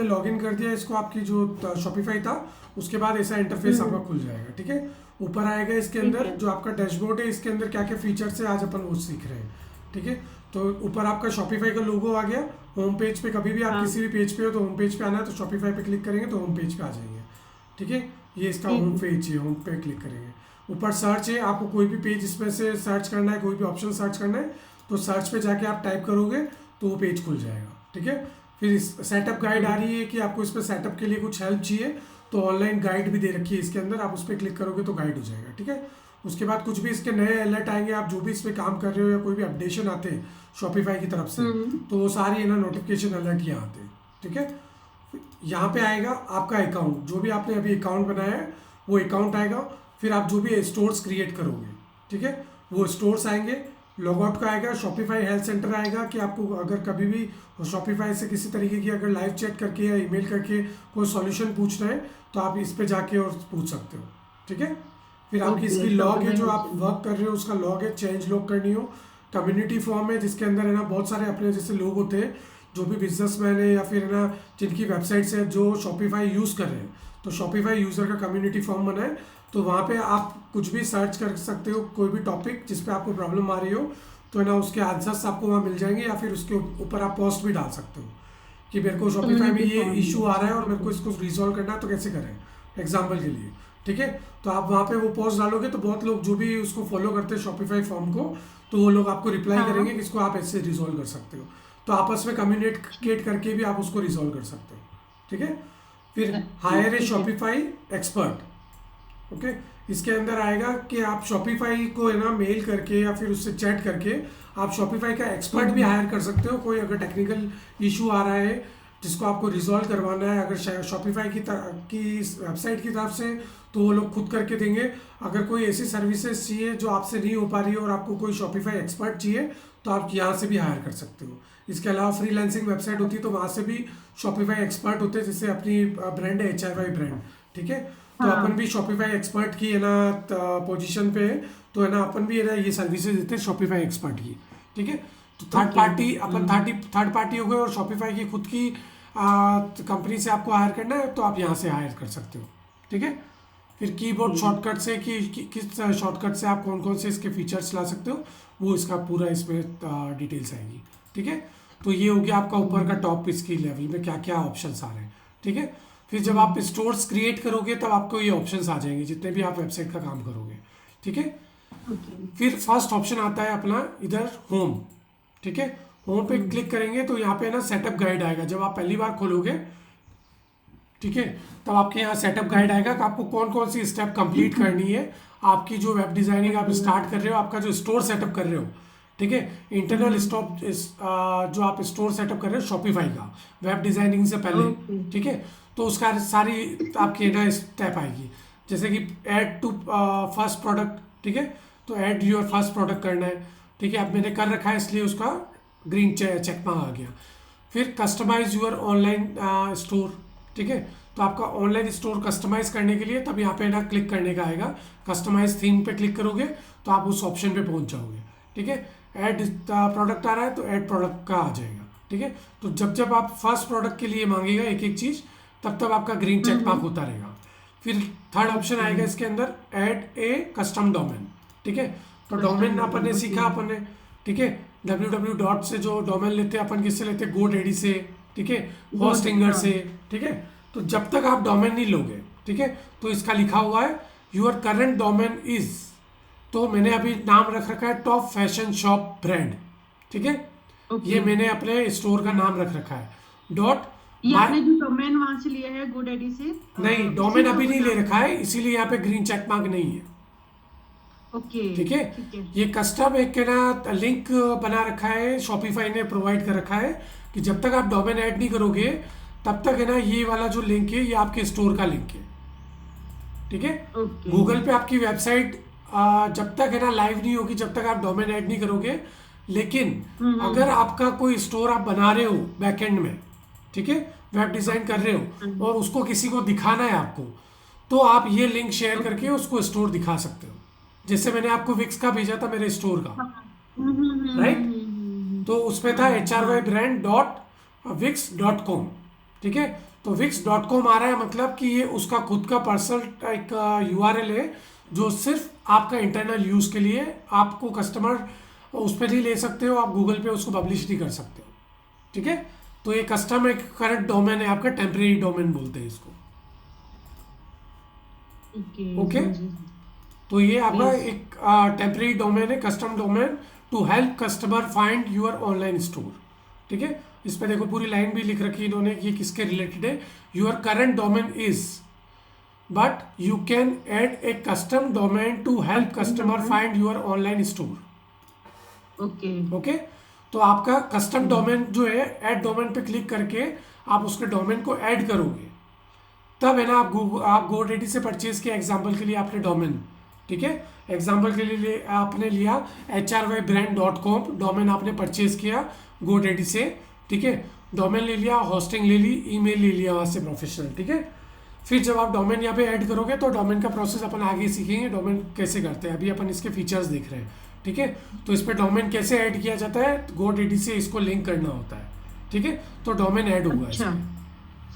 Login कर दिया इसको, आपकी जो शॉपिफाई था, उसके बाद ऐसा इंटरफेस आपका खुल जाएगा। ठीक है, ऊपर आएगा इसके ठीक अंदर है। जो आपका डैशबोर्ड है, इसके अंदर क्या क्या फीचर्स है आज अपन वो सीख रहे हैं। ठीक है, तो ऊपर आपका शॉपिफाई का लोगो आ गया। होम पेज पे कभी भी आप हाँ। किसी भी पेज पे हो तो होम पेज पे आना है, तो शॉपिफाई पे क्लिक करेंगे तो होम पेज पे आ जाएंगे। ठीक है, ये इसका ठीक होम है। पेज है, होम पे क्लिक करेंगे। ऊपर सर्च है, आपको कोई भी पेज इसमें से सर्च करना है, कोई भी ऑप्शन सर्च करना है तो सर्च पे जाके आप टाइप करोगे तो वो पेज खुल जाएगा। ठीक है, फिर सेटअप गाइड आ रही है कि आपको इसमें सेटअप के लिए कुछ हेल्प चाहिए, तो ऑनलाइन गाइड भी दे रखी है इसके अंदर, आप उस पर क्लिक करोगे तो गाइड हो जाएगा। ठीक है, उसके बाद कुछ भी इसके नए अलर्ट आएंगे, आप जो भी इस पर काम कर रहे हो या कोई भी अपडेशन आते हैं शॉपिफाई की तरफ से, तो वो सारी है ना नोटिफिकेशन अलर्ट यहाँ आते हैं। ठीक है, यहाँ पे आएगा आपका अकाउंट, जो भी आपने अभी अकाउंट बनाया है वो अकाउंट आएगा। फिर आप जो भी स्टोर्स क्रिएट करोगे, ठीक है, वो स्टोर्स आएंगे। लॉगआउट का आएगा, शॉपिफाई हेल्प सेंटर आएगा कि आपको अगर कभी भी शॉपिफाई से किसी तरीके की अगर लाइव चैट करके या ईमेल करके कोई सॉल्यूशन पूछना है तो आप इस पे जाके और पूछ सकते हो। ठीक है, फिर आपकी ओके, इसकी लॉग है, जो आप डॉक्यूमेंटेशन। वर्क कर रहे हो उसका लॉग है, चेंज लॉग करनी हो। कम्युनिटी फॉर्म है जिसके अंदर है ना बहुत सारे अपने जैसे लोग होते हैं, जो भी बिजनेसमैन है या फिर है ना जिनकी वेबसाइट्स है जो शॉपिफाई यूज़ कर रहे हैं, तो शॉपिफाई यूज़र का कम्युनिटी फॉर्म बना है। तो वहाँ पे आप कुछ भी सर्च कर सकते हो, कोई भी टॉपिक जिस पे आपको प्रॉब्लम आ रही हो, तो है ना उसके आंसर्स आपको वहाँ मिल जाएंगे, या फिर उसके ऊपर आप पोस्ट भी डाल सकते हो कि मेरे को शॉपिफाई में कम्युनिटी ये फॉर्म। इशू आ रहा है और मेरे को इसको रिजॉल्व करना है, तो कैसे करें एग्जाम्पल के लिए। ठीक है, तो आप वहाँ पे वो पोस्ट डालोगे तो बहुत लोग जो भी उसको फॉलो करते हैं शॉपिफाई फॉर्म को, तो वो लोग आपको रिप्लाई हाँ। करेंगे कि इसको आप ऐसे रिजॉल्व कर सकते हो। तो आपस में कम्युनिकेट करके भी आप उसको रिजॉल्व कर सकते हो। ठीक है, फिर हायर ए ठीक है। Shopify expert. ओके, इसके अंदर आएगा कि आप शॉपिफाई को है ना मेल करके या फिर उससे चैट करके आप शॉपिफाई का एक्सपर्ट भी हायर कर सकते हो। कोई अगर टेक्निकल इशू आ रहा है जिसको आपको रिजॉल्व करवाना है, अगर शॉपिफाई की वेबसाइट की तरफ से, तो वो लोग खुद करके देंगे। अगर कोई ऐसी सर्विसेज चाहिए जो आपसे नहीं हो पा रही है और आपको कोई शॉपिफाई एक्सपर्ट चाहिए, तो आप यहाँ से भी हायर कर सकते हो। इसके अलावा फ्रीलांसिंग वेबसाइट होती है तो वहाँ से भी शॉपिफाई एक्सपर्ट होते हैं, जैसे अपनी ब्रांड है HIY ब्रांड। ठीक है, तो अपन हाँ। भी शॉपिफाई एक्सपर्ट की है ना पोजीशन पे है, तो है ना अपन भी है ना ये सर्विसेज देते हैं शॉपिफाई एक्सपर्ट की। ठीक है, तो थर्ड ओके। पार्टी अपन थर्ड पार्टी हो गए, और शॉपिफाई की खुद की कंपनी से आपको हायर करना है तो आप यहाँ से हायर कर सकते हो। ठीक है, फिर कीबोर्ड शॉर्टकट से किस शॉर्टकट से आप कौन कौन से इसके फीचर्स ला सकते हो, वो इसका पूरा इसमें डिटेल्स आएगी। ठीक है, तो ये हो गया आपका ऊपर का टॉप इसकी लेवल में क्या क्या ऑप्शंस आ रहे हैं। ठीक है, फिर जब आप स्टोर्स क्रिएट करोगे तब आपको ये ऑप्शंस आ जाएंगे जितने भी आप वेबसाइट का काम करोगे। ठीक है, ओके। फिर फर्स्ट ऑप्शन आता है अपना इधर होम। ठीक है, होम पे क्लिक करेंगे तो यहाँ पे ना सेटअप गाइड आएगा। जब आप पहली बार खोलोगे, ठीक है, तब आपके यहाँ सेटअप गाइड आएगा कि आपको कौन कौन सी स्टेप कंप्लीट करनी है। आपकी जो वेब डिजाइनिंग आप स्टार्ट कर रहे हो, आपका जो स्टोर सेटअप कर रहे हो, ठीक है, इंटरनल स्टॉप जो आप स्टोर सेटअप कर रहे हो शॉपिफाई का वेब डिजाइनिंग से पहले, ओके। ठीक है, तो उसका सारी आपकी ना स्टेप आएगी। जैसे कि ऐड टू फर्स्ट प्रोडक्ट। ठीक है, तो ऐड योर फर्स्ट प्रोडक्ट करना है। ठीक है, अब मैंने कर रखा है इसलिए उसका ग्रीन चेक मार्क आ गया। फिर कस्टमाइज यूर ऑनलाइन स्टोर। ठीक है, तो आपका ऑनलाइन स्टोर कस्टमाइज करने के लिए तब यहाँ पे ना क्लिक करने का आएगा, कस्टमाइज थीम पे क्लिक करोगे तो आप उस ऑप्शन पे पहुंच जाओगे। ठीक है, ऐड प्रोडक्ट आ रहा है तो ऐड प्रोडक्ट का आ जाएगा। ठीक है, तो जब जब आप फर्स्ट प्रोडक्ट के लिए मांगेगा एक एक चीज़, तब तब आपका ग्रीन चेक मार्क होता रहेगा। फिर थर्ड ऑप्शन आएगा इसके अंदर ऐड ए कस्टम डोमेन। ठीक है, तो डोमेन अपन ने सीखा अपन ने। ठीक है, www डॉट से जो डोमेन लेते हैं अपन किससे लेते हैं, GoDaddy से। ठीक है, होस्टिंगर से। ठीक है, तो जब तक आप डोमेन नहीं लोगे, ठीक है, तो इसका लिखा हुआ है यूर करंट डोमेन इज, तो मैंने अभी नाम रख रखा है टॉप फैशन शॉप ब्रांड। ठीक है, ओके। ये मैंने अपने स्टोर का नाम रख रखा है डॉट ये माई। आपने जो डोमेन वहां से लिया है GoDaddy से, नहीं, उसी डोमेन का अभी वो नहीं ले नाम रखा है? है, इसीलिए यहाँ पे ग्रीन चेक मार्क नहीं है। ओके। ठीक है, ठीक है। ये कस्टम एक के ना लिंक बना रखा है, शॉपिफाई ने प्रोवाइड कर रखा है कि जब तक आप डोमेन ऐड नहीं करोगे तब तक है ना ये वाला जो लिंक है ये आपके स्टोर का लिंक है। ठीक है, ओके। गूगल पे आपकी वेबसाइट जब तक है ना लाइव नहीं होगी, जब तक आप डोमेन ऐड नहीं करोगे। लेकिन अगर आपका कोई स्टोर आप बना रहे हो बैकएंड में, ठीक है, वेब डिजाइन कर रहे हो और उसको किसी को दिखाना है आपको, तो आप ये लिंक शेयर करके उसको स्टोर दिखा सकते हो। जैसे मैंने आपको विक्स का भेजा था मेरे स्टोर का, राइट, तो उसमें था हाँ। HRY brand.wix.com। ठीक है, तो wix.com आ रहा है, मतलब कि ये उसका खुद का पर्सनल एक यूआरएल है जो सिर्फ आपका इंटरनल यूज़ के लिए, आपको कस्टमर उस पर नहीं ले सकते हो, आप गूगल पे उसको पब्लिश नहीं कर सकते हो, ठीक है। तो ये कस्टम एक करंट डोमेन है आपका, टेम्परेरी डोमेन बोलते हैं इसको। ओके, ओके, समझी। तो ये आपका यस। एक टेम्परेरी डोमेन है, custom domain to help customer find your online store, ठीक है। इस पे देखो पूरी लाइन भी लिख रखी है इन्होंने, ये किसके रिलेटेड है। Your current domain is, but you can add a custom domain to help custom customer domain. Find your online store. Okay. Okay, तो आपका कस्टम डोमेन जो है, ऐड डोमेन पे क्लिक करके आप उसके डोमेन को ऐड करोगे, तब है ना आप GoDaddy से परचेज किया एग्जाम्पल के लिए आपने डोमेन, ठीक है। एग्जाम्पल के लिए आपने लिया HRYbrand.com, डोमेन आपने परचेज किया GoDaddy से, ठीक है। डोमेन ले लिया, होस्टिंग ले ली, ईमेल ले लिया वहाँ से प्रोफेशनल, ठीक है। फिर जब आप डोमेन यहाँ पे ऐड करोगे तो डोमेन का प्रोसेस अपन आगे सीखेंगे, डोमेन कैसे करते हैं, अभी अपन इसके फीचर्स देख रहे हैं, ठीक है। तो इस पर डोमेन कैसे ऐड किया जाता है, GoDaddy से इसको लिंक करना होता है, ठीक है। तो डोमेन ऐड होगा अच्छा। इसमें,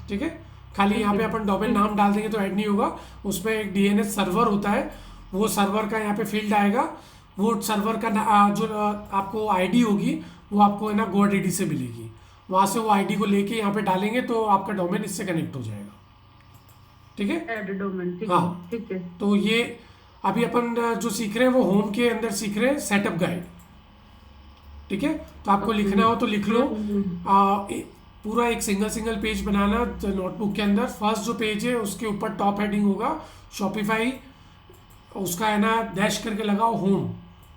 ठीक है। खाली यहाँ पे अपन डोमेन नाम डाल देंगे तो ऐड नहीं होगा, उसमें एक DNS सर्वर होता है, वो सर्वर का यहाँ पे फील्ड आएगा, वो सर्वर का जो आपको आईडी होगी वो आपको है ना GoDaddy से मिलेगी, वहाँ से वो आईडी को लेके यहाँ पे डालेंगे तो आपका डोमेन इससे कनेक्ट हो जाएगा, ठीक है। ऐड डोमेन, ठीक है, हाँ, ठीक है। तो ये अभी अपन जो सीख रहे हैं वो होम के अंदर सीख रहे हैं, सेटअप गाइड, ठीक है। तो आपको ओके। लिखना हो तो लिख लो। हम्म। पूरा एक सिंगल सिंगल पेज बनाना नोटबुक के अंदर। फर्स्ट जो पेज है उसके ऊपर टॉप हेडिंग होगा शॉपिफाई, उसका है ना डैश करके लगाओ होम,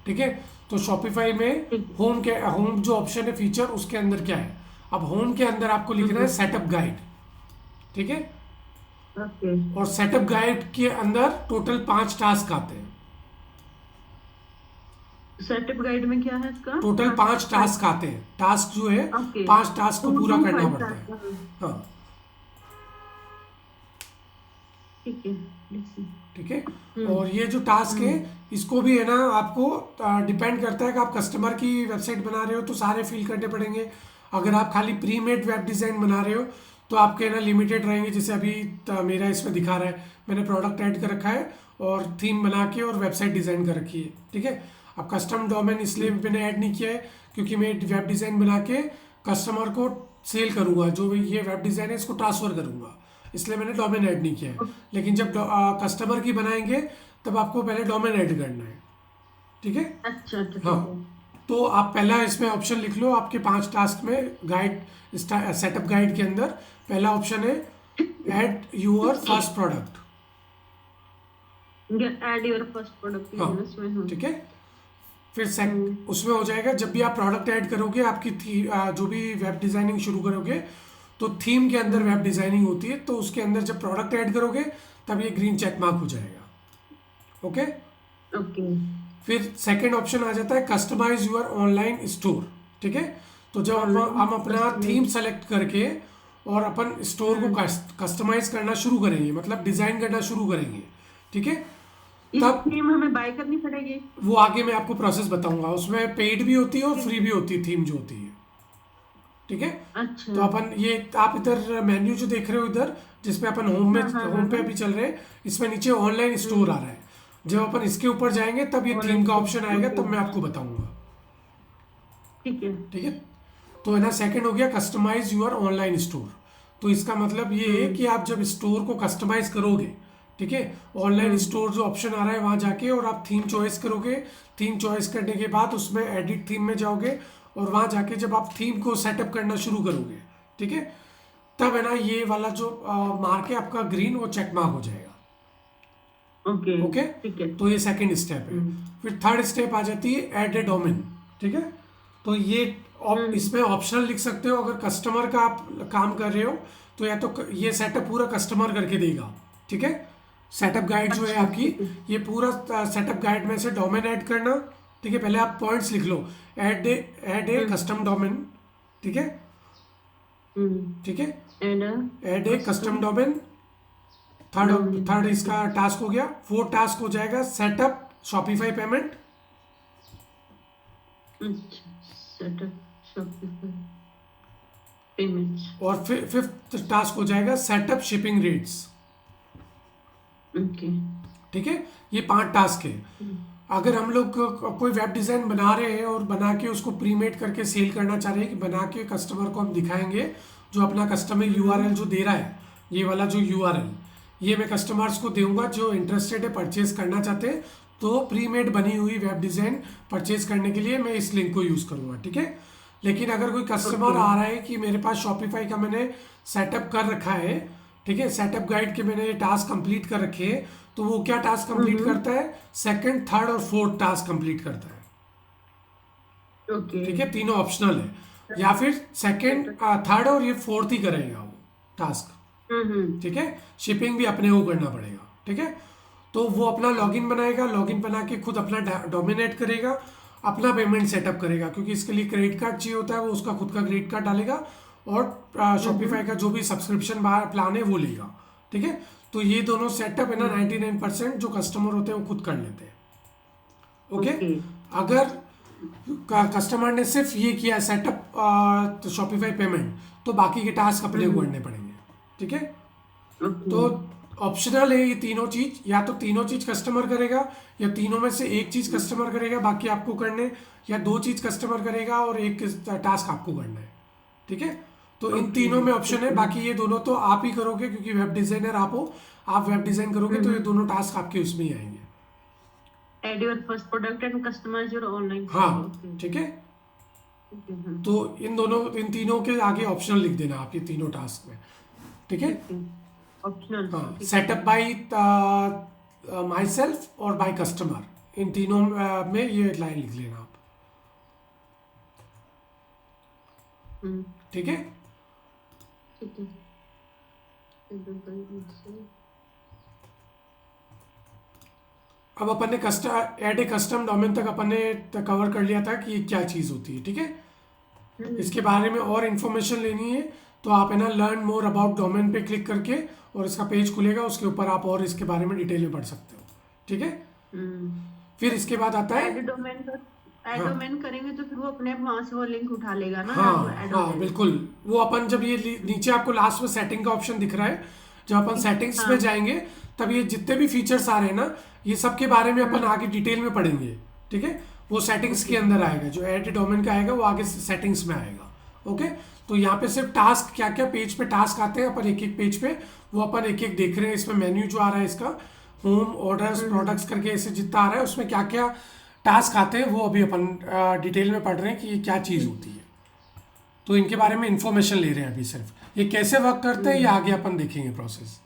ठीक है। तो शॉपिफाई में ठीक। होम जो ऑप्शन है फीचर, उसके अंदर क्या है, अब होम के अंदर आपको लिखना है सेटअप गाइड, ठीक है। ओके। और सेटअप गाइड के अंदर टोटल 5 टास्क आते हैं, सेटअप गाइड में क्या है इसका? टोटल 5 टास्क आते हैं। टास्क जो है ओके। 5 टास्क को 2 पूरा to करना 5 पड़ता है। टास्क। हाँ, ठीक है, listen। ठीक है। और ये जो टास्क है इसको भी है ना आपको डिपेंड करता है कि आप कस्टमर की वेबसाइट बना रहे हो तो सारे फिल करने पड़ेंगे। अगर आप खाली प्री मेड वेब डिज़ाइन बना रहे हो तो आपके है ना लिमिटेड रहेंगे, जैसे अभी मेरा इसमें दिखा रहा है, मैंने प्रोडक्ट ऐड कर रखा है और थीम बना के और वेबसाइट डिज़ाइन कर रखी है, ठीक है। अब कस्टम डोमेन इसलिए मैंने ऐड नहीं किया है क्योंकि मैं वेब डिज़ाइन बना के कस्टमर को सेल करूँगा, जो भी ये वेब डिज़ाइन है इसको ट्रांसफ़र करूँगा, इसलिए मैंने डोमेन ऐड नहीं किया है। लेकिन जब कस्टमर की बनाएंगे तब आपको पहले डोमेन ऐड करना है, ठीक है। अच्छा, अच्छा, ठीक हाँ, है। तो आप पहला इसमें ऑप्शन लिख लो, आपके 5 टास्क में गाइड सेटअप गाइड के अंदर पहला ऑप्शन है add your first product. Add your first product हाँ, इसमें। हाँ। ठीक है। फिर उसमें हो जाएगा जब भी आप प्रोडक्ट ऐड करोगे, आपकी जो भी वेब डिज़ाइनिंग शुरू करोगे तो थीम के अंदर वेब डिज़ाइनिंग होती है, तो उसके अंदर जब प्रोडक्ट ऐड करोगे तब ये ग्रीन चेक मार्क हो जाएगा, ओके। ओके। फिर सेकंड ऑप्शन आ जाता है कस्टमाइज यूर ऑनलाइन स्टोर, ठीक है। तो जब हम अपना थीम सेलेक्ट करके और अपन स्टोर को कस्टमाइज करना शुरू करेंगे, मतलब डिज़ाइन करना शुरू करेंगे, ठीक है, ये तब थीम हमें बाय करनी पड़ेगी? वो आगे मैं आपको प्रोसेस बताऊंगा। उसमें पेड भी होती है और फ्री भी होती है थीम जो होती है, ठीक है। अच्छा। तो अपन ये आप इधर मेन्यू जो देख रहे हो इधर, जिसपे अपन होम में होम पे अभी चल रहे हैं, इसमें नीचे ऑनलाइन स्टोर आ रहा है। जब अपन इसके ऊपर जाएंगे तब ये थीम का ऑप्शन आएगा, तब मैं आपको बताऊंगा, ठीक है। ठीक है। तो है ना सेकंड हो गया कस्टमाइज यूर ऑनलाइन स्टोर। तो इसका मतलब ये है कि आप जब स्टोर को कस्टमाइज करोगे, ठीक है, ऑनलाइन स्टोर जो ऑप्शन आ रहा है वहाँ जाके और आप थीम चॉइस करोगे। थीम चॉइस करने के बाद उसमें एडिट थीम में जाओगे और वहाँ जाके जब आप थीम को सेटअप करना शुरू करोगे, ठीक है, तब है ना ये वाला जो मार्क है आपका ग्रीन, वो चेक मार्क हो जाएगा, ओके। ओके। ठीक है। तो ये सेकंड स्टेप है। फिर थर्ड स्टेप आ जाती है ऐड ए डोमेन, ठीक है। तो ये इसमें ऑप्शनल लिख सकते हो, अगर कस्टमर का आप काम कर रहे हो तो या तो ये सेटअप पूरा कस्टमर करके देगा, ठीक है। सेटअप गाइड जो है आपकी, ये पूरा सेटअप गाइड में से डोमेन ऐड करना, ठीक है। पहले आप पॉइंट्स लिख लो, ऐड ए कस्टम डोमेन, ठीक है, ठीक है, add a custom domain. Third इसका टास्क हो गया। फोर्थ टास्क हो जाएगा सेटअप शॉपिफाई पेमेंट, अच्छा, सेटअप शॉपिफाई। पेमेंट्स। और फिर फिफ्थ टास्क हो जाएगा सेटअप शिपिंग रेट्स। ओके। ठीक है, ये 5 टास्क है। अगर हम लोग कोई वेब डिज़ाइन बना रहे हैं और बना के उसको प्रीमेड करके सेल करना चाह रहे हैं, कि बना के कस्टमर को हम दिखाएंगे, जो अपना कस्टमर यूआरएल जो दे रहा है, ये वाला जो यूआरएल, ये मैं कस्टमर्स को दूंगा जो इंटरेस्टेड है, परचेज करना चाहते हैं, तो प्रीमेड बनी हुई वेब डिज़ाइन परचेज करने के लिए मैं इस लिंक को यूज़ करूँगा। ठीक है, लेकिन अगर कोई कस्टमर आ रहा है कि मेरे पास शॉपिफाई का मैंने सेटअप कर रखा है, ठीक है, सेटअप गाइड के मैंने टास्क कंप्लीट कर रखे हैं, तो वो क्या टास्क कंप्लीट करता है, सेकंड, थर्ड और फोर्थ टास्क कंप्लीट करता है। ओके। ठीक है, तीनों ऑप्शनल है, या फिर सेकंड, थर्ड और ये फोर्थ ही करेगा वो टास्क। ठीक है, शिपिंग भी अपने को करना पड़ेगा। ठीक है, तो वो अपना लॉगिन बनाएगा, लॉगिन बना के खुद अपना डोमिनेट करेगा, अपना पेमेंट सेटअप करेगा, क्योंकि इसके लिए क्रेडिट कार्ड चाहिए होता है, वो उसका खुद का क्रेडिट कार्ड डालेगा और शॉपिफाई का जो भी सब्सक्रिप्शन प्लान है वो लेगा। ठीक है, तो ये दोनों सेटअप है ना 99% जो कस्टमर होते हैं वो खुद कर लेते हैं। ओके, अगर कस्टमर ने सिर्फ ये किया सेटअप तो शॉपिफाई पेमेंट, तो बाकी के टास्क अपने को करने पड़ेंगे। ठीक है, तो ऑप्शनल है ये तीनों चीज, या तो तीनों चीज कस्टमर करेगा, या तीनों में से एक चीज कस्टमर करेगा बाकी आपको करने, या दो चीज कस्टमर करेगा और एक टास्क आपको करना है। ठीक है, तो इन तीनों में ऑप्शन है, बाकी ये दोनों तो आप ही करोगे क्योंकि वेब डिजाइनर आप हो, आप वेब डिजाइन करोगे तो ये दोनों टास्क आपके उसमें ही आएंगे। Add your first product and customize your online store. हाँ, ठीक है, तो इन तीनों के आगे ऑप्शनल लिख देना आप, ये तीनों टास्क में। ठीक है, ऑप्शनल। हाँ, सेटअप बाय माई सेल्फ और बाय कस्टमर, इन तीनों में ये लाइन लिख लेना आप। ठीक है, ठीक है। अब अपन ने ऐड ए कस्टम डोमेन तक अपन ने कवर कर लिया था कि ये क्या चीज़ होती है। ठीक है, इसके बारे में और इन्फॉर्मेशन लेनी है तो आप है ना लर्न मोर अबाउट डोमेन पे क्लिक करके और इसका पेज खुलेगा, उसके ऊपर आप और इसके बारे में डिटेल में पढ़ सकते हो। ठीक है, फिर इसके बाद आता है ऐड डोमेन करेंगे तो फिर वो अपने आप वहां से वो लिंक उठा लेगा ना। हाँ बिल्कुल, वो अपन जब ये नीचे आपको लास्ट में सेटिंग का ऑप्शन दिख रहा है, जब अपन सेटिंग्स में जाएंगे तब ये जितने भी फीचर्स आ रहे हैं ना, ये सब के बारे में अपन आगे डिटेल में पढ़ेंगे। ठीक है, वो सेटिंग्स के अंदर आएगा, जो ऐड डोमेन का आएगा वो आगे सेटिंग्स में आएगा। ओके, तो यहाँ पे सिर्फ टास्क क्या क्या पेज पे टास्क आते हैं, अपन एक एक पेज पे वो अपन एक एक देख रहे हैं। इसमें मेन्यू जो आ रहा है इसका होम, ऑर्डर्स, प्रोडक्ट्स करके ऐसे जितना आ रहा है उसमें क्या क्या टास्क आते हैं वो अभी अपन डिटेल में पढ़ रहे हैं कि ये क्या चीज़ होती है। तो इनके बारे में इंफॉर्मेशन ले रहे हैं अभी, सिर्फ ये कैसे वर्क करते हैं ये आगे अपन देखेंगे प्रोसेस।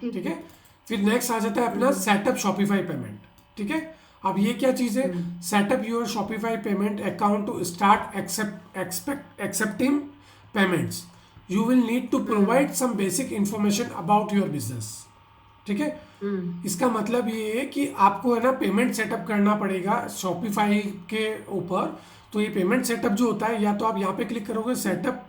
ठीक है, फिर नेक्स्ट आ जाता है अपना सेटअप शॉपिफाई पेमेंट। ठीक है, अब ये क्या चीज़ है, set up your Shopify payment account to start accepting payments, you will need to provide some basic information about your business. ठीक है, इसका मतलब ये है कि आपको है ना पेमेंट सेटअप करना पड़ेगा शॉपिफाई के ऊपर। तो ये पेमेंट सेटअप जो होता है, या तो आप यहाँ पे क्लिक करोगे सेटअप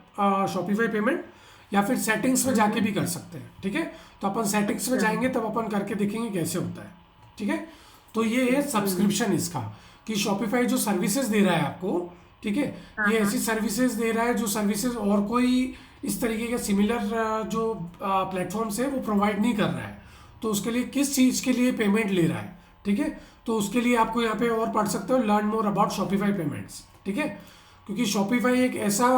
शॉपिफाई पेमेंट, या फिर सेटिंग्स में जाके भी कर सकते हैं। ठीक है, तो अपन सेटिंग्स में जाएंगे तब अपन करके देखेंगे कैसे होता है। ठीक है, तो ये है सब्सक्रिप्शन इसका, कि शॉपिफाई जो सर्विसेज दे रहा है आपको, ठीक है, ये ऐसी सर्विसेज दे रहा है जो सर्विसेज और कोई इस तरीके के सिमिलर जो प्लेटफॉर्म्स है वो प्रोवाइड नहीं कर रहा है। तो उसके लिए किस चीज़ के लिए पेमेंट ले रहा है, ठीक है, तो उसके लिए आपको यहाँ पे और पढ़ सकते हो learn more about Shopify payments. ठीक है, क्योंकि शॉपिफाई एक ऐसा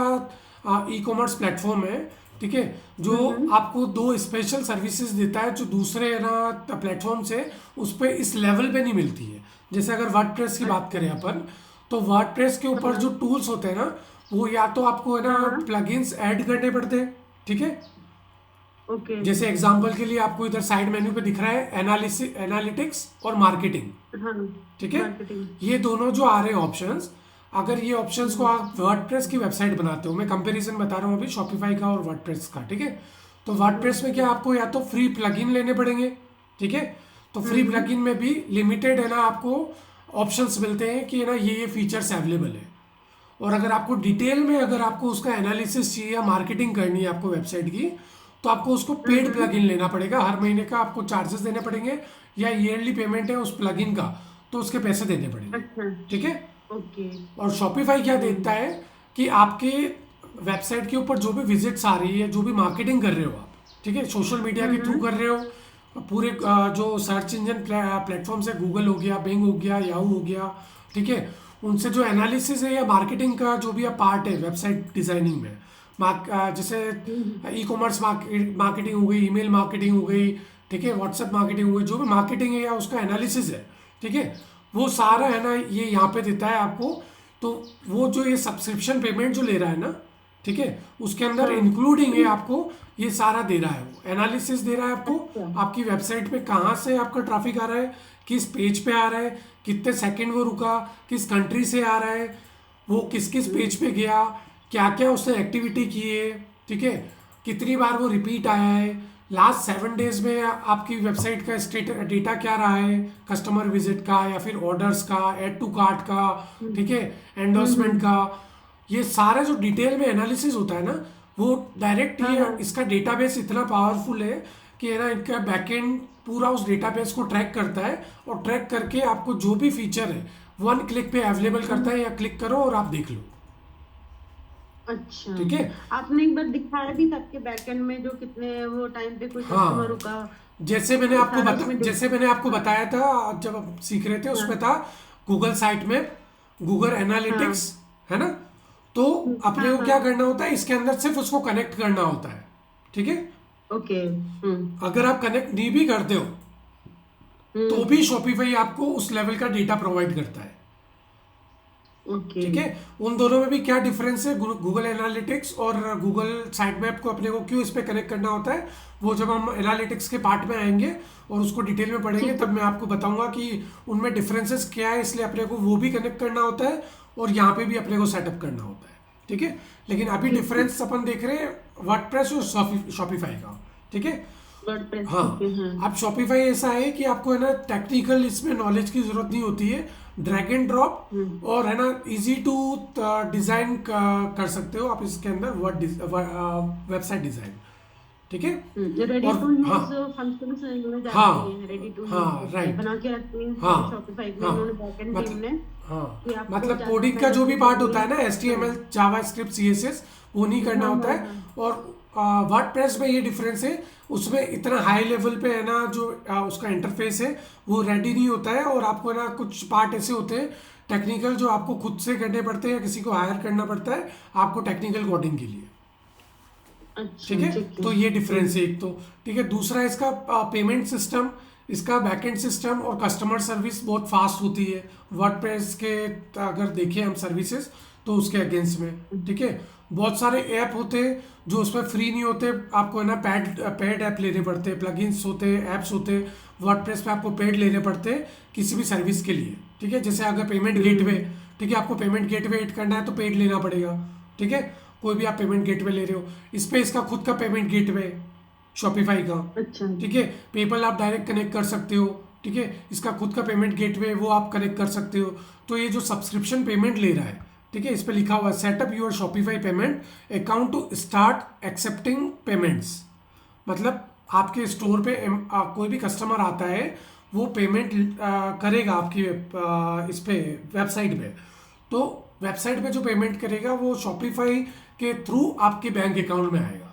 ई कॉमर्स प्लेटफॉर्म है, ठीक है, जो आपको दो स्पेशल सर्विसेज देता है जो दूसरे ना प्लेटफॉर्म से उस पर इस लेवल पे नहीं मिलती है। जैसे अगर वर्डप्रेस की बात करें अपन, तो वर्डप्रेस के ऊपर जो टूल्स होते हैं ना, वो या तो आपको है ना प्लगइन्स ऐड करने पड़ते हैं। ठीक है, ओके, जैसे एग्जांपल के लिए आपको इधर साइड मेन्यू पे दिख रहा है एनालिटिक्स और मार्केटिंग। ठीक है, ये दोनों जो आ रहे हैं ऑप्शंस, अगर ये ऑप्शंस को आप वर्डप्रेस की वेबसाइट बनाते हो, मैं कंपैरिजन बता रहा हूँ अभी शॉपिफाई का और वर्डप्रेस का। ठीक है, तो वर्डप्रेस में क्या आपको या तो फ्री प्लगइन लेने पड़ेंगे। ठीक है, तो फ्री प्लगइन में भी लिमिटेड है ना आपको ऑप्शंस मिलते हैं कि ना ये फीचर्स अवेलेबल है। और अगर आपको डिटेल में अगर आपको उसका एनालिसिस चाहिए या मार्केटिंग करनी है आपको वेबसाइट की, तो आपको उसको पेड प्लगइन लेना पड़ेगा। हर महीने का आपको चार्जेस देने पड़ेंगे, या ईयरली पेमेंट है उस प्लगइन का तो उसके पैसे देने पड़ेंगे। ठीक है, ओके, और शॉपिफाई क्या देता है कि आपके वेबसाइट के ऊपर जो भी विजिट्स आ रही है, जो भी मार्केटिंग कर रहे हो आप, ठीक है, सोशल मीडिया के थ्रू कर रहे हो, पूरे जो सर्च इंजन प्लेटफॉर्म्स है, गूगल हो गया, बिंग हो गया, याहू हो गया, ठीक है, उनसे जो एनालिसिस है या मार्केटिंग का जो भी पार्ट है वेबसाइट डिजाइनिंग में, जैसे ई कॉमर्स मार्केटिंग हो गई, ईमेल मार्केटिंग हो गई, ठीक है, व्हाट्सएप मार्केटिंग हो गई, जो भी मार्केटिंग है या उसका एनालिसिस है, ठीक है, वो सारा है ना ये यहाँ पे देता है आपको। तो वो जो ये सब्सक्रिप्शन पेमेंट जो ले रहा है ना, ठीक है, उसके अंदर इंक्लूडिंग है आपको ये सारा दे रहा है, वो एनालिसिस दे रहा है आपको, अच्छा। आपकी वेबसाइट पे कहाँ से आपका ट्रैफिक आ रहा है, किस पेज पे आ रहा है, कितने सेकंड वो रुका, किस कंट्री से आ रहा है, वो किस किस पेज पे गया, क्या क्या उसने एक्टिविटी की है, ठीक है, कितनी बार वो रिपीट आया है, लास्ट 7 डेज में आपकी वेबसाइट का स्टेट डेटा क्या रहा है, कस्टमर विजिट का या फिर ऑर्डर्स का, ऐड टू कार्ट का, ठीक है, एंडोर्समेंट का, ये सारा जो डिटेल में एनालिसिस होता है ना, वो डायरेक्ट हाँ ये हाँ। इसका डेटाबेस इतना पावरफुल है कि है ना, इनका बैकएंड पूरा उस डेटाबेस को ट्रैक करता है, और ट्रैक करके आपको जो भी फीचर है 1 क्लिक पे अवेलेबल करता है, या क्लिक करो और आप देख लो, अच्छा, ठीक है। आपने एक बार दिखाया भी था आपके बैकएंड में जो कितने वो टाइम पे कोई कस्टमर हाँ, रुका, सारा उसमें जैसे मैंने आपको बताया था जब हम सीख रहे थे, उसमें हाँ था गूगल साइट में, गूगल एनालिटिक्स, हाँ है ना। तो अपने हाँ को हाँ। क्या करना होता है, इसके अंदर सिर्फ उसको कनेक्ट करना होता है, ठीक है। ओके। अगर आप कनेक्ट नहीं भी करते हो तो हम्म। भी शॉपिफाई आपको उस लेवल का डेटा प्रोवाइड करता है, ओके। ठीक है। उन दोनों में भी क्या डिफरेंस है, गूगल एनालिटिक्स और गूगल साइट मैप को अपने को क्यों इस पे कनेक्ट करना होता है, वो जब हम एनालिटिक्स के पार्ट में आएंगे और उसको डिटेल में पढ़ेंगे ठीक तब है। मैं आपको बताऊंगा कि उनमें डिफरेंसेस क्या है, इसलिए अपने को वो भी कनेक्ट करना होता है और यहाँ पे भी अपने को सेटअप करना होता है, ठीक है। लेकिन अभी ठीक है। डिफरेंस अपन देख रहे हैं वर्डप्रेस और शॉपिफाई का, ठीक है। वर्डप्रेस, हाँ, ठीक है, हाँ। अब शॉपिफाई ऐसा है कि आपको है ना टेक्निकल इसमें नॉलेज की जरूरत नहीं होती है, ड्रैग एंड ड्रॉप हम्म। और है ना इजी टू डिजाइन कर सकते हो आप इसके अंदर वर्ड वेबसाइट डिजाइन, ठीक है। रेडी और टू हाँ, यूज फंक्शंस इन्होंने डाल दिए हाँ, हैं, रेडी टू यूज हाँ, वेबसाइट राइट, बना के रखती है हाँ, शॉपिफाई में हाँ, इन्होंने, बैकएंड टीम मतलब ने, हाँ, कि आपको मतलब ज्यादा कोडिंग का जो मेहनत भी नहीं पार्ट करनी होता है ना, है। HTML जावास्क्रिप्ट CSS, वो नहीं करना हाँ होता हाँ है। हाँ और वर्डप्रेस में ये डिफरेंस है, उसमें इतना हाई लेवल पे है ना जो उसका इंटरफेस है वो रेडी नहीं होता है, और आपको है ना कुछ पार्ट ऐसे होते हैं टेक्निकल जो आपको खुद से करने पड़ते हैं या किसी को हायर करना पड़ता है आपको टेक्निकल कोडिंग के लिए, ठीक अच्छा, है। ठीक है। तो ये डिफरेंस है एक तो, ठीक है। दूसरा इसका पेमेंट सिस्टम, इसका बैकएंड सिस्टम और कस्टमर सर्विस बहुत फास्ट होती है वर्डप्रेस के, अगर देखें हम सर्विसेज तो उसके अगेंस्ट में, ठीक है। बहुत सारे ऐप होते हैं जो उसमें फ्री नहीं होते, आपको है ना पेड ऐप लेने पड़ते हैं, प्लगइन्स होते हैं, ऐप्स होते हैं, वर्डप्रेस पे आपको पेड लेने पड़ते हैं किसी भी सर्विस के लिए, ठीक है। जैसे अगर पेमेंट गेटवे, ठीक है, आपको पेमेंट गेटवे ऐड करना है तो पेड लेना पड़ेगा, ठीक है। कोई भी आप पेमेंट गेटवे ले रहे हो, इस पे इसका खुद का पेमेंट गेटवे शॉपिफाई का, अच्छा। ठीक है। पेपल आप डायरेक्ट कनेक्ट कर सकते हो, ठीक है, इसका खुद का पेमेंट गेटवे वो आप कनेक्ट कर सकते हो। तो ये जो सब्सक्रिप्शन पेमेंट ले रहा है, ठीक है, इस पे लिखा हुआ है set up your Shopify payment account to start accepting payments, मतलब आपके स्टोर पे कोई भी कस्टमर आता है वो पेमेंट करेगा आपकी इस पे वेबसाइट पे, तो वेबसाइट पे जो पेमेंट करेगा वो शॉपिफाई के थ्रू आपके बैंक अकाउंट में आएगा,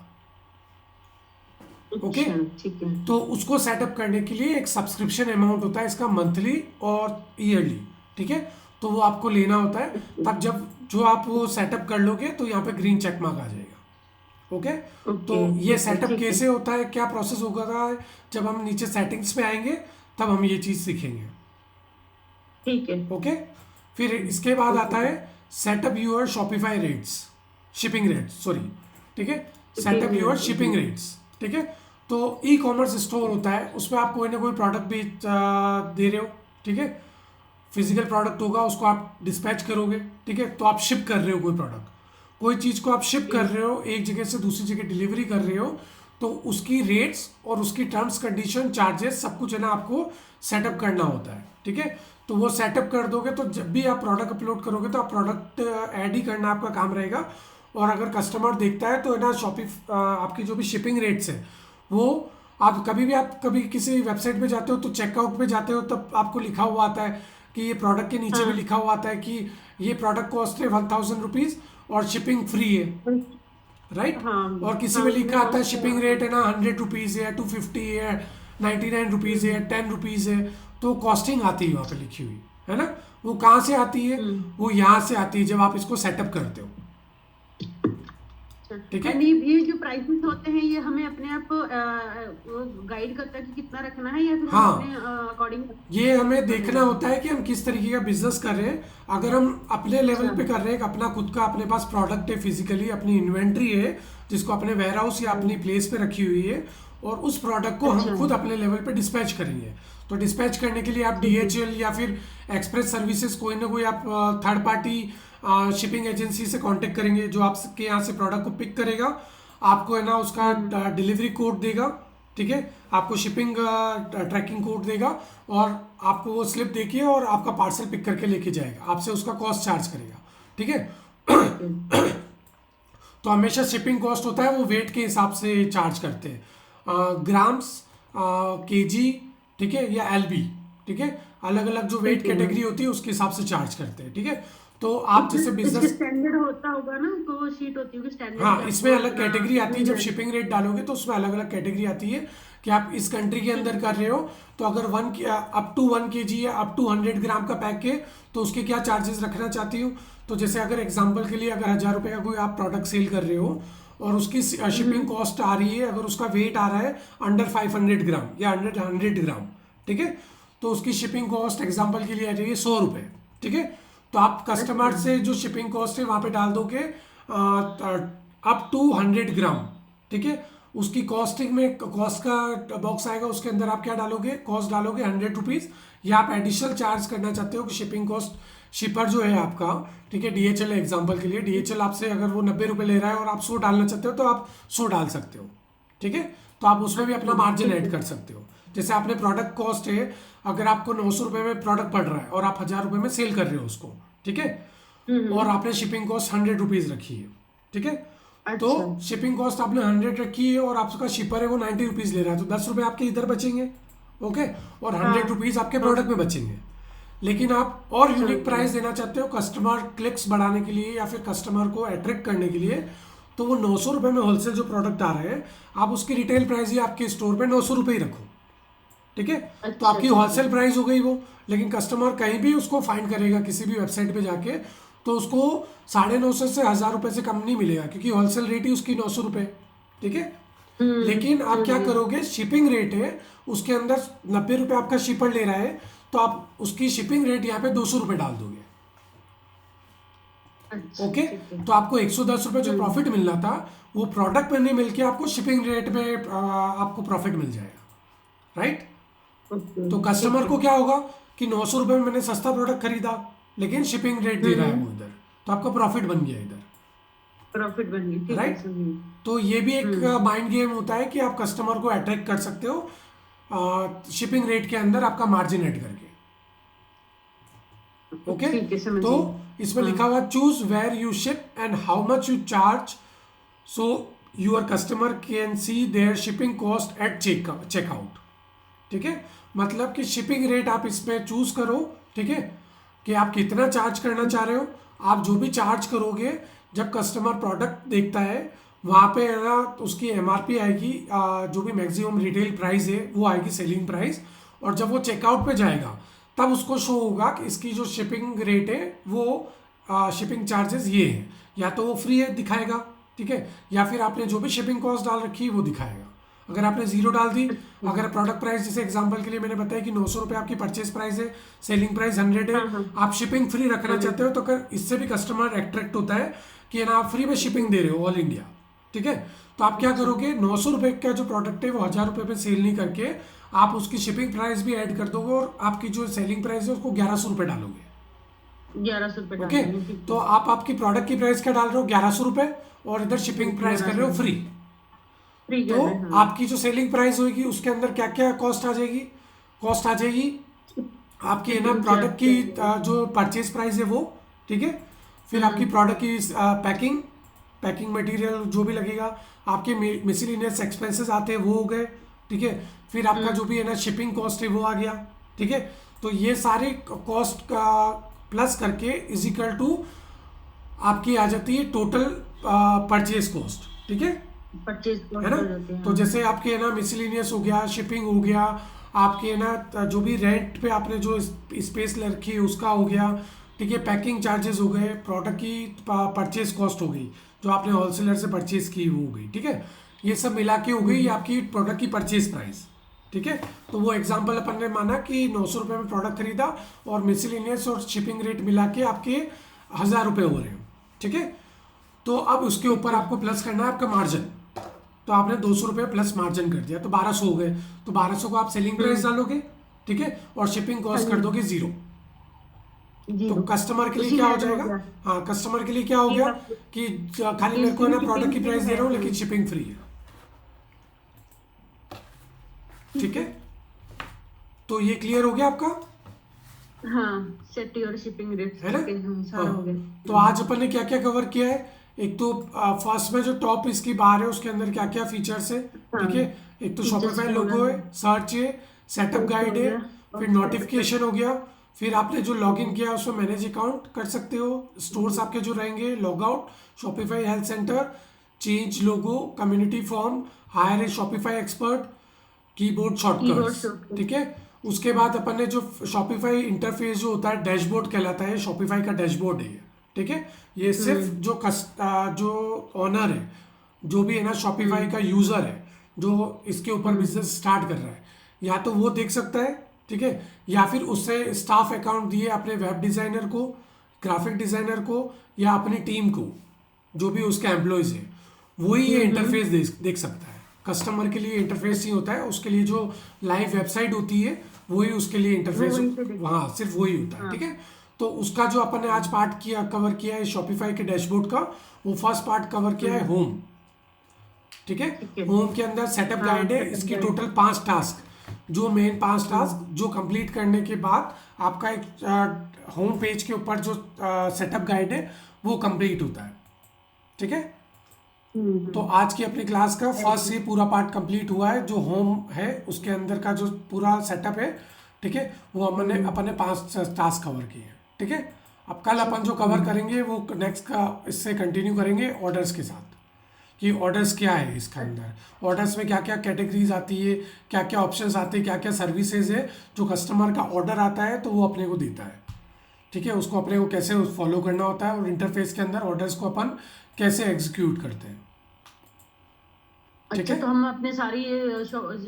ओके। अच्छा, ठीक है। तो उसको सेटअप करने के लिए एक सब्सक्रिप्शन अमाउंट होता है इसका, मंथली और ईयरली, ठीक है। तो वो आपको लेना होता है, तब जब जो आप वो सेटअप कर लोगे तो यहाँ पे ग्रीन चेक मार्क आ जाएगा, ओके। तो ओके, ये ठीक है, सेटअप ठीक है। कैसे होता है, क्या प्रोसेस होगा, जब हम नीचे सेटिंग्स पे आएंगे तब हम ये चीज़ सीखेंगे, ठीक है। ओके। फिर इसके बाद ओके, आता है set up your Shopify rates, shipping rates, sorry, ठीक है, सेटअप यूर शिपिंग रेट्स, ठीक है। तो ई कॉमर्स स्टोर होता है, उसमें आप कोई ना कोई प्रोडक्ट भी दे रहे हो, ठीक है, फिजिकल प्रोडक्ट होगा, उसको आप डिस्पैच करोगे, ठीक है। तो आप शिप कर रहे हो कोई प्रोडक्ट, कोई चीज़ को आप शिप कर रहे हो, एक जगह से दूसरी जगह डिलीवरी कर रहे हो, तो उसकी रेट्स और उसकी टर्म्स कंडीशन चार्जेस सब कुछ है ना आपको सेटअप करना होता है, ठीक है। तो वो सेटअप कर दोगे तो जब भी आप प्रोडक्ट अपलोड करोगे तो आप प्रोडक्ट ऐड ही करना आपका काम रहेगा, और अगर कस्टमर देखता है तो है ना आपकी जो भी शिपिंग रेट्स है वो आप कभी किसी वेबसाइट पे जाते हो तो चेकआउट पे जाते हो तब आपको लिखा हुआ आता है कि ये प्रोडक्ट के नीचे भी लिखा हुआ आता है कि ये प्रोडक्ट कॉस्ट है 1000 रुपीज़ और शिपिंग फ्री है, राइट। हाँ और किसी हाँ, में लिखा उसमें आता है cost शिपिंग रेट है ना 100 रुपीज़ है, 250 है, 99 रुपीज़ है, 10 रुपीज़ है। तो कॉस्टिंग आती है वहाँ पे लिखी हुई, है ना। वो कहाँ से आती है? हम्म। वो यहाँ से आती है जब आप इसको सेटअप करते हो, ठीक है। एंड ये जो प्राइसेस होते हैं ये हमें अपने आप गाइड करता है कि कितना रखना है, या फिर हम अपने हाँ, अकॉर्डिंग ये हमें देखना बनेगा। होता है कि हम किस तरीके का बिजनेस कर रहे हैं। अगर हम अपने लेवल अच्छा पे कर रहे हैं, अपना खुद का अपने पास प्रोडक्ट है, फिजिकली अपनी इन्वेंट्री है जिसको अपने वेयर हाउस या अपनी प्लेस पे रखी हुई है, और उस प्रोडक्ट को हम अच्छा। खुद अपने लेवल पे डिस्पैच करेंगे, तो डिस्पैच करने के लिए आप ठीक है। DHL या फिर एक्सप्रेस सर्विसेज कोई ना कोई आप थर्ड पार्टी शिपिंग एजेंसी से कांटेक्ट करेंगे जो आपके यहाँ से प्रोडक्ट को पिक करेगा, आपको है ना उसका डिलीवरी कोड देगा, ठीक है, आपको शिपिंग ट्रैकिंग कोड देगा, और आपको वो स्लिप देके और आपका पार्सल पिक करके लेके जाएगा, आपसे उसका कॉस्ट चार्ज करेगा, ठीक है। ओके। तो हमेशा शिपिंग कॉस्ट होता है वो वेट के हिसाब से चार्ज करते हैं, ग्राम्स, केजी, ठीक है, या LB, ठीक है, अलग अलग जो वेट ठीक है। कैटेगरी होती है उसके हिसाब से चार्ज करते हैं, ठीक है। तो आप जैसे इसमें बिजनेस, स्टैंडर्ड होता होगा ना, तो वो शीट होती होगी स्टैंडर्ड की, हाँ, इसमें आपको अलग इतना कैटेगरी आती है, मिल जब जाएगा। शिपिंग रेट डालोगे तो उसमें अलग अलग कैटेगरी आती है कि आप इस कंट्री के अंदर कर रहे हो, तो अगर अप टू 1 kg या अप टू 100 ग्राम का पैक है तो उसके क्या चार्जेस रखना चाहती हो। तो जैसे अगर एग्जांपल के लिए अगर 1000 रुपये का कोई आप प्रोडक्ट सेल कर रहे हो और उसकी शिपिंग कॉस्ट आ रही है, अगर उसका वेट आ रहा है अंडर 500 ग्राम या अंडर 100 ग्राम, ठीक है, तो उसकी शिपिंग कॉस्ट एग्जांपल के लिए आ जाएगी 100 रुपये, ठीक है। तो आप कस्टमर अच्छा। से जो शिपिंग कॉस्ट है वहाँ पे डाल दोगे अप टू 100 ग्राम, ठीक है। उसकी कॉस्टिंग में कॉस्ट का बॉक्स आएगा, उसके अंदर आप क्या डालोगे, कॉस्ट डालोगे 100 रुपीज़, या आप एडिशनल चार्ज करना चाहते हो कि शिपिंग कॉस्ट शिपर जो है आपका, ठीक है, DHL एग्जांपल के लिए, DHL आपसे अगर वो 90 रुपये ले रहा है और आप 100 डालना चाहते हो तो आप 100 डाल सकते हो, ठीक है। तो आप उसमें भी अपना मार्जिन ठीक ऐड है। कर सकते हो। जैसे आपने प्रोडक्ट कॉस्ट है, अगर आपको 900 रुपये में प्रोडक्ट पड़ रहा है और आप 1000 रुपये में सेल कर रहे हो उसको, ठीक है, और आपने शिपिंग कॉस्ट 100 रुपीज़ रखी है, ठीक है। तो अच्छा। शिपिंग कॉस्ट आपने 100 रखी है और आपका शिपर है वो 90 रुपीज़ ले रहा है, तो 10 रुपये आपके इधर बचेंगे, ओके, और हाँ 100 रुपीज़ आपके हाँ। प्रोडक्ट में बचेंगे। लेकिन आप और यूनिक समझ गई। प्राइस देना चाहते हो कस्टमर क्लिक्स बढ़ाने के लिए या फिर कस्टमर को अट्रैक्ट करने के लिए, तो वो 900 रुपये में होलसेल जो प्रोडक्ट आ रहे हैं, आप उसकी रिटेल प्राइस ही आपके स्टोर पे 900 रुपये ही रखो, ठीक है। तो अच्छा आपकी ठीक है। होलसेल प्राइस हो गई वो, लेकिन कस्टमर कहीं भी उसको फाइंड करेगा किसी भी वेबसाइट पे जाके, तो उसको 950 से 1000 रुपये से कम नहीं मिलेगा, क्योंकि होलसेल रेट ही उसकी 900 रुपये, ठीक है। लेकिन आप क्या करोगे, शिपिंग रेट है उसके अंदर 90 रुपये आपका शिपर ले रहा है, तो आप उसकी शिपिंग रेट यहाँ पे 200 रुपये डाल दोगे, अच्छा ओके। ठीक है। तो आपको 110 रुपये जो प्रॉफिट मिलना था वो प्रोडक्ट में नहीं मिलके आपको शिपिंग रेट में आपको प्रॉफिट मिल जाएगा, राइट। ओके तो ठीक कस्टमर है। को क्या होगा कि 900 रुपये में मैंने सस्ता प्रोडक्ट खरीदा लेकिन शिपिंग रेट दे रहा है वो इधर, तो आपका प्रॉफिट बन गया इधर, प्रॉफिट बन गई, ठीक है, राइट। समझी। तो ये भी एक माइंड गेम होता है कि आप कस्टमर को अट्रैक्ट कर सकते हो शिपिंग रेट के अंदर आपका मार्जिन ऐड करके, ओके। ठीक है, समझ तो गई। इसमें हाँ लिखा हुआ choose where you ship and how much you charge, so your customer can see their shipping cost at checkout, ठीक है। मतलब कि शिपिंग रेट आप इसमें चूज करो, ठीक है, कि आप कितना चार्ज करना चाह रहे हो। आप जो भी चार्ज करोगे, जब कस्टमर प्रोडक्ट देखता है वहाँ पे है ना उसकी MRP आएगी, जो भी मैक्सिमम रिटेल प्राइस है वो आएगी सेलिंग प्राइस, और जब वो चेकआउट पे जाएगा तब उसको शो होगा कि इसकी जो शिपिंग रेट है वो शिपिंग चार्जेस ये है, या तो वो फ्री है दिखाएगा, ठीक है, या फिर आपने जो भी शिपिंग कॉस्ट डाल रखी है वो दिखाएगा। अगर आपने 0 डाल दी, अगर प्रोडक्ट प्राइस जैसे एग्जांपल के लिए मैंने बताया कि 900 रुपये आपकी परचेज प्राइस है, सेलिंग प्राइस 100 है, हाँ हाँ। आप शिपिंग फ्री रखना चाहते हो, तो अगर इससे भी कस्टमर अट्रैक्ट होता है कि ना आप फ्री में शिपिंग दे रहे हो ऑल इंडिया, ठीक है। तो आप क्या करोगे, 900 रुपये का जो प्रोडक्ट है वो 1000 रुपये पे सेल नहीं करके आप उसकी शिपिंग प्राइस भी ऐड कर दोगे और आपकी जो सेलिंग प्राइस है उसको 1100 रुपये डालोगे, 1100 रुपये ओके। डाल देंगे, ठीक तो है। आप आपकी प्रोडक्ट की प्राइस क्या डाल रहे हो, 1100 रुपये, और इधर शिपिंग प्राइस कर रहे हो 1100 फ्री। फ्री कर तो रहे हैं, हाँ। आपकी जो सेलिंग प्राइस होगी उसके अंदर क्या क्या कॉस्ट आ जाएगी, कॉस्ट आ जाएगी आपकी है ना शिपिंग प्रोडक्ट चार्ज की चाहिए। जो परचेज प्राइस है वो, ठीक है। फिर आपकी प्रोडक्ट की पैकिंग मटेरियल जो भी लगेगा, आपके मिसलिनियस एक्सपेंसेस आते हैं वो हो गए, ठीक है। फिर आपका जो भी है ना शिपिंग कॉस्ट है वो आ गया, ठीक है। तो ये सारे कॉस्ट का प्लस करके इज इक्वल टू आपकी आ जाती है टोटल परचेज कॉस्ट, ठीक है परचेज है ना। हो जाते हैं, तो हाँ। जैसे आपके है ना मिसलिनियस हो गया, शिपिंग हो गया, आपके है ना जो भी रेंट पे आपने जो स्पेस रखी है उसका हो गया, ठीक है, पैकिंग चार्जेस हो गए, प्रोडक्ट की परचेज कॉस्ट हो गई जो आपने होलसेलर से परचेज की वो हो गई, ठीक है। ये सब मिला के हो गई ये आपकी प्रोडक्ट की परचेज प्राइस, ठीक है। तो वो एग्जांपल अपन ने माना कि 900 रुपये में प्रोडक्ट खरीदा और मिसलिनियस और शिपिंग रेट मिला के आपके 1000 रुपये हो रहे हैं, ठीक है। तो अब उसके ऊपर आपको प्लस करना है आपका मार्जिन। तो आपने 200 रुपये प्लस मार्जिन कर दिया तो 1200 हो गए। तो 1200 को आप सेलिंग प्राइस डालोगे, ठीक है, और शिपिंग हाँ कॉस्ट कर जी, दोगे 0। तो 0 कस्टमर के लिए उसी क्या में हो ऐड हो जाएगा, गया हाँ कस्टमर के लिए क्या हो कि गया आप कि खाली मेरे को इसकी है भी ना प्रोडक्ट की शिपिंग प्राइस फ्री दे रहा हूँ है। लेकिन शिपिंग फ्री है, ठीक है। तो ये क्लियर हो गया आपका, हाँ, सेट और शिपिंग रेट, है ना। ठीक है, हाँ, सारा हो हाँ तो गया। आज अपन ने क्या क्या कवर किया है। एक तो फर्स्ट में जो टॉप इसकी बार है उसके अंदर क्या क्या फीचर्स है, हाँ, ठीक है। एक तो फीचर्स शॉपिफाई का हो लोगो है, गया, सर्च है, सेटअप सर्च गाइड हो है, गया, फिर और नोटिफिकेशन हो गया, फिर आपने जो लॉगिन किया उसमें मैनेज अकाउंट कर सकते हो, स्टोर्स आपके जो रहेंगे, log out, Shopify health centre, change लोगो, कम्युनिटी फॉर्म, हायर ए Shopify expert, keyboard keyboard shortcuts, ठीक शॉर्टकट। है। उसके बाद अपन ने जो शॉपिफाई इंटरफेस जो होता है डैशबोर्ड कहलाता है, शॉपिफाई का डैशबोर्ड है ये, ठीक है। ये सिर्फ हम्म, जो ओनर है, जो भी है ना शॉपिफाई हम्म, का यूज़र है, जो इसके ऊपर हम्म, बिजनेस स्टार्ट कर रहा है, या तो वो देख सकता है, ठीक है, या फिर उससे स्टाफ अकाउंट दिए अपने वेब डिज़ाइनर को, ग्राफिक डिज़ाइनर को, या अपनी टीम को, जो भी उसके एम्प्लॉयज़ हैं, वही ये इंटरफेस देख सकता है। कस्टमर के लिए इंटरफेस नहीं होता है, उसके लिए जो लाइव वेबसाइट होती है वही उसके लिए वो इंटरफेस, वहीं से देख। वहाँ सिर्फ वही होता है, हाँ, ठीक है। तो उसका जो अपन ने आज पार्ट किया कवर किया है शॉपिफाई के डैशबोर्ड का, वो फर्स्ट पार्ट कवर किया है हम्म, होम, ठीक है। ठीक है, होम के अंदर सेटअप हाँ, गाइड है, सेटअप इसकी गाइड। टोटल 5 टास्क, जो मेन 5 टास्क हम्म, जो कंप्लीट करने के बाद आपका एक होम पेज के ऊपर जो सेटअप गाइड है वो कंप्लीट होता है, ठीक है। तो हम्म, आज की अपनी क्लास का फर्स्ट हम्म, से पूरा पार्ट कंप्लीट हुआ है, जो होम है उसके अंदर का जो पूरा सेटअप है, ठीक है, वो अपन ने 5 टास्क कवर किए हैं, ठीक है। अब कल अपन जो कवर करेंगे वो नेक्स्ट का इससे कंटिन्यू करेंगे ऑर्डर्स के साथ, कि ऑर्डर्स क्या है इसके अंदर, ऑर्डर्स में क्या क्या कैटेगरीज आती है, क्या क्या ऑप्शंस आते हैं, क्या क्या सर्विसेज है, जो कस्टमर का ऑर्डर आता है तो वो अपने को देता है, ठीक है, उसको अपने को कैसे फॉलो करना होता है, और इंटरफेस के अंदर ऑर्डर्स को अपन कैसे एग्जीक्यूट करते हैं, ठीक अच्छा, है। तो हम अपने सारी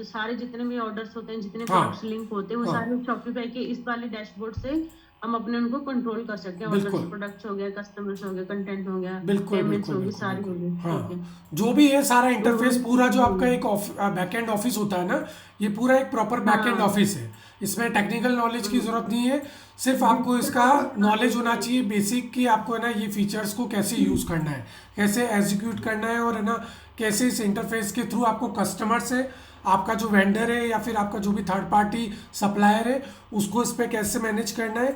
सारे जितने भी ऑर्डर्स होते हैं, जितने हाँ प्रोडक्ट्स लिंक होते हैं, वो हाँ सारे शॉपिफाई के इस वाले डैशबोर्ड से हम अपने उनको कंट्रोल कर सकते हैं। ऑर्डर्स, बिल्कुल प्रोडक्ट्स हो गया, कस्टमर्स हो गया, कंटेंट हो गया, बिल्कुल पेमेंट्स बिल्कुल हो गई, बिल्कुल सारी हो बिल्कुल गई, ठीक है। हाँ, जो भी है सारा तो इंटरफेस पूरा जो आपका एक बैकएंड ऑफिस होता है ना, ये पूरा एक प्रॉपर बैकएंड हाँ, ऑफिस है। इसमें टेक्निकल नॉलेज की हम्म, जरूरत नहीं है, सिर्फ आपको डिजिटल इसका ऑफिस का नॉलेज होना है। चाहिए बेसिक, कि आपको है ना ये फीचर्स को कैसे यूज़ करना है, कैसे एग्जीक्यूट करना है, और है ना कैसे इस इंटरफेस के थ्रू आपको कस्टमर से, आपका जो वेंडर है या फिर आपका जो भी थर्ड पार्टी सप्लायर है उसको इस पर कैसे मैनेज करना है,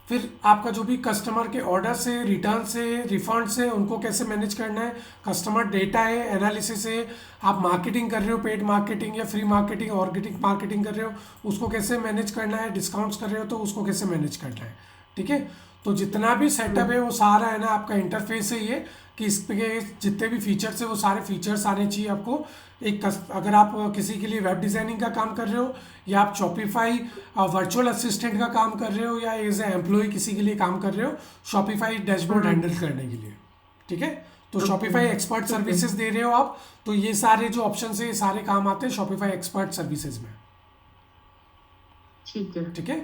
फिर आपका जो भी कस्टमर के ऑर्डर से, रिटर्न से, रिफंड से, उनको कैसे मैनेज करना है, कस्टमर डेटा है, एनालिसिस है, आप मार्केटिंग कर रहे हो, पेड मार्केटिंग या फ्री मार्केटिंग, ऑर्गेनिक मार्केटिंग कर रहे हो, उसको कैसे मैनेज करना है, डिस्काउंट्स कर रहे हो तो उसको कैसे मैनेज करना है, ठीक है। तो जितना भी सेटअप है वो सारा है ना आपका इंटरफेस है ये, कि इस पे जितने भी फीचर्स है वो सारे फीचर्स आने चाहिए आपको। अगर आप किसी के लिए वेब डिज़ाइनिंग का काम कर रहे हो, या आप शॉपिफाई वर्चुअल असिस्टेंट का काम कर रहे हो, या एज ए एम्प्लॉय किसी के लिए काम कर रहे हो शॉपिफाई डैशबोर्ड हैंडल करने के लिए, ठीक है। तो ओके, शॉपिफाई एक्सपर्ट ठीक है, सर्विसेज दे रहे हो आप, तो ये सारे जो ऑप्शन है ये सारे काम आते हैं शॉपिफाई एक्सपर्ट सर्विसेज में, ठीक है। ठीक है।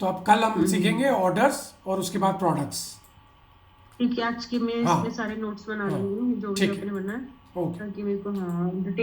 तो अब कल हम सीखेंगे ऑर्डर्स और उसके बाद प्रोडक्ट्स। ठीक है, आज की मैं हाँ इसमें सारे नोट्स बना हाँ लूंगी जो भी ठीक है, अपने बना है, ओके। ताकि मेरे को, हाँ, डिटेल